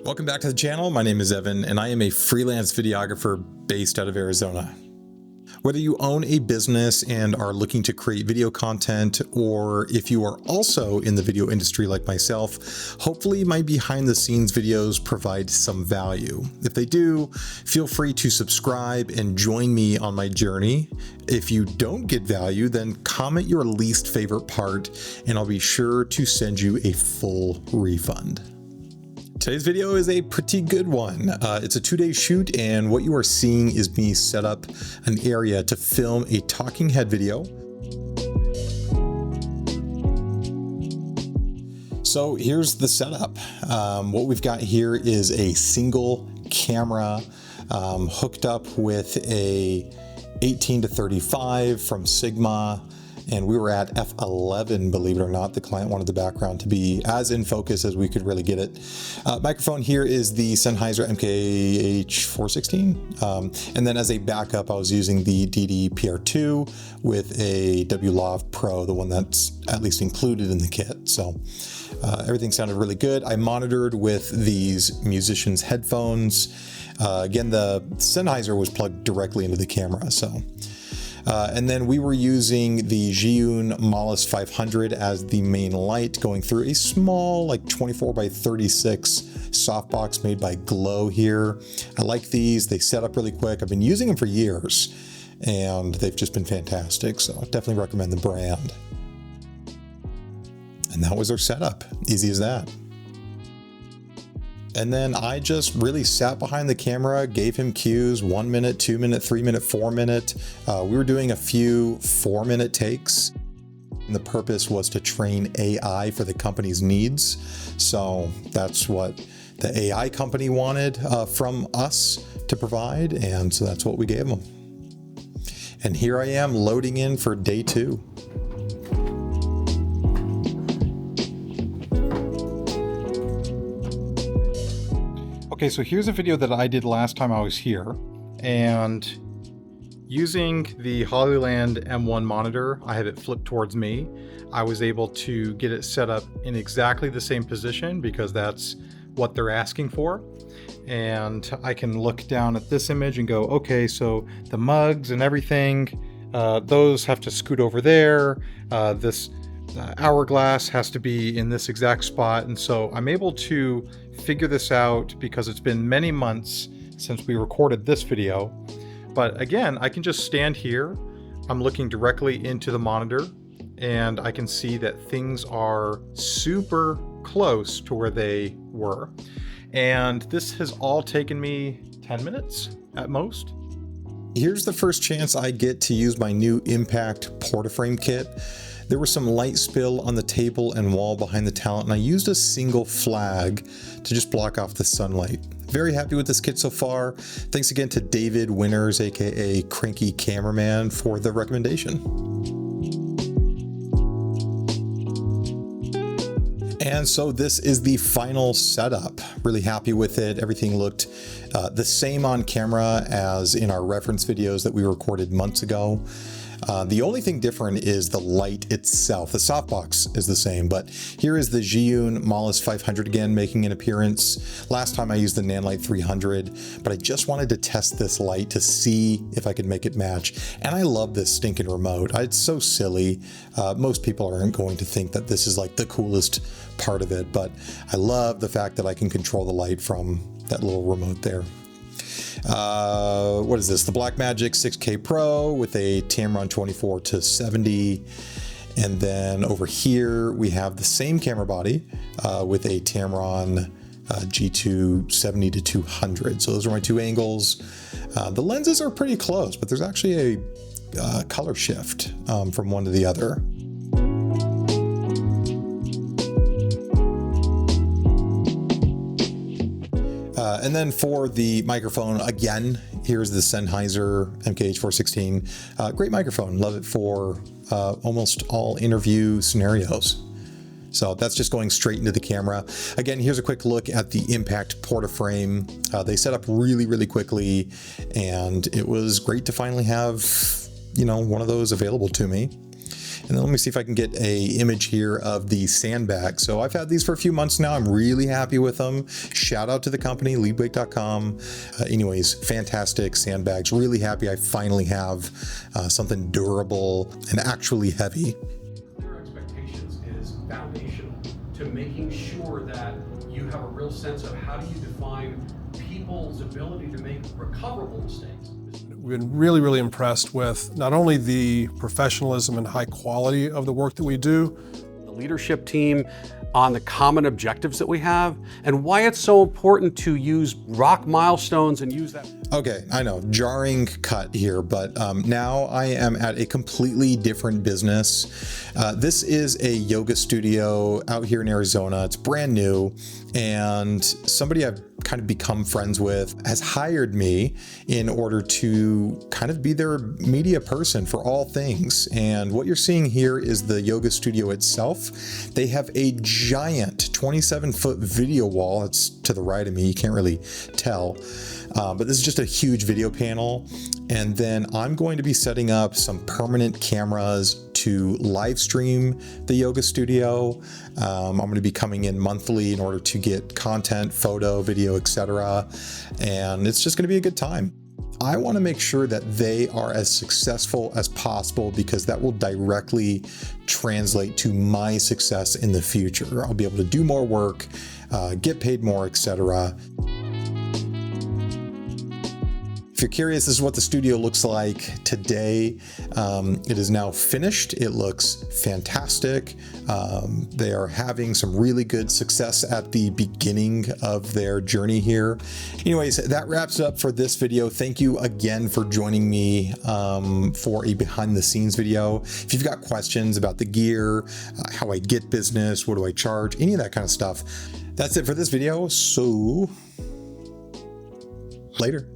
Welcome back to the channel. My name is Evan and I am a freelance videographer based out of Arizona. Whether you own a business and are looking to create video content, or if you are also in the video industry like myself, hopefully my behind the scenes videos provide some value. If they do, feel free to subscribe and join me on my journey. If you don't get value, then comment your least favorite part and I'll be sure to send you a full refund. Today's video is a pretty good one. It's a 2-day shoot, and what you are seeing is me set up an area to film a talking head video. So here's the setup. What we've got here is a single camera hooked up with a 18-35 from Sigma. And we were at f11, believe it or not. The client wanted the background to be as in focus as we could really get it. Microphone here is the Sennheiser MKH416. And then as a backup, I was using the Deity PR-2 with a W.Lav Pro, the one that's at least included in the kit. So everything sounded really good. I monitored with these musicians' headphones. Again, the Sennheiser was plugged directly into the camera, so. And then we were using the Zhiyun Molus B500 as the main light, going through a small, like 24x36 softbox made by Glow here. I like these. They set up really quick. I've been using them for years and they've just been fantastic. So I definitely recommend the brand. And that was our setup. Easy as that. And then I just really sat behind the camera, gave him cues, 1 minute, 2 minute, 3 minute, 4 minute. We were doing a few 4-minute takes. And the purpose was to train AI for the company's needs. So that's what the AI company wanted from us to provide. And so that's what we gave them. And here I am loading in for day 2. Okay, so here's a video that I did last time I was here, and using the Hollyland M1 monitor, I have it flipped towards me. I was able to get it set up in exactly the same position because that's what they're asking for. And I can look down at this image and go, okay, so the mugs and everything, those have to scoot over there. This hourglass has to be in this exact spot. And so I'm able to figure this out because it's been many months since we recorded this video. But again, I can just stand here. I'm looking directly into the monitor and I can see that things are super close to where they were. And this has all taken me 10 minutes at most. Here's the first chance I get to use my new Impact Porta frame kit. There was some light spill on the table and wall behind the talent, and I used a single flag to just block off the sunlight. Very happy with this kit so far. Thanks again to David Winners, aka Cranky Cameraman, for the recommendation. And so this is the final setup. Really happy with it. Everything looked the same on camera as in our reference videos that we recorded months ago. The only thing different is the light itself. The softbox is the same, but here is the Zhiyun Molus B500 again making an appearance. Last time I used the Nanlite 300, but I just wanted to test this light to see if I could make it match. And I love this stinking remote. It's so silly. Most people aren't going to think that this is like the coolest part of it, but I love the fact that I can control the light from that little remote there. What is this? The Blackmagic 6K Pro with a Tamron 24-70. And then over here we have the same camera body with a Tamron G2 70-200. So those are my two angles. The lenses are pretty close, but there's actually a color shift from one to the other. And then for the microphone, again, here's the Sennheiser MKH416. Great microphone. Love it for almost all interview scenarios. So that's just going straight into the camera. Again, here's a quick look at the Impact Porta frame. They set up really, really quickly, and it was great to finally have, you know, one of those available to me. And then let me see if I can get a image here of the sandbag. So I've had these for a few months now. I'm really happy with them. Shout out to the company, leadweight.com. Anyways, fantastic sandbags. Really happy I finally have something durable and actually heavy. Clear expectations is foundational to making sure that you have a real sense of how do you define people's ability to make recoverable mistakes. We've been really, really impressed with not only the professionalism and high quality of the work that we do, The leadership team on the common objectives that we have and why it's so important to use rock milestones and use that. Okay, I know, jarring cut here, but now I am at a completely different business. This is a yoga studio out here in Arizona. It's brand new, and somebody I've kind of become friends with has hired me in order to kind of be their media person for all things. And what you're seeing here is the yoga studio itself. They have a giant 27-foot video wall. It's to the right of me, you can't really tell. But this is just a huge video panel. And then I'm going to be setting up some permanent cameras to live stream the yoga studio. I'm going to be coming in monthly in order to get content, photo, video, etc. And it's just going to be a good time. I want to make sure that they are as successful as possible because that will directly translate to my success in the future. I'll be able to do more work, get paid more, etc. If you're curious, this is what the studio looks like today. It is now finished. It looks fantastic. They are having some really good success at the beginning of their journey here. Anyways, that wraps it up for this video. Thank you again for joining me for a behind the scenes video. If you've got questions about the gear, how I get business, what do I charge, any of that kind of stuff, that's it for this video. So later.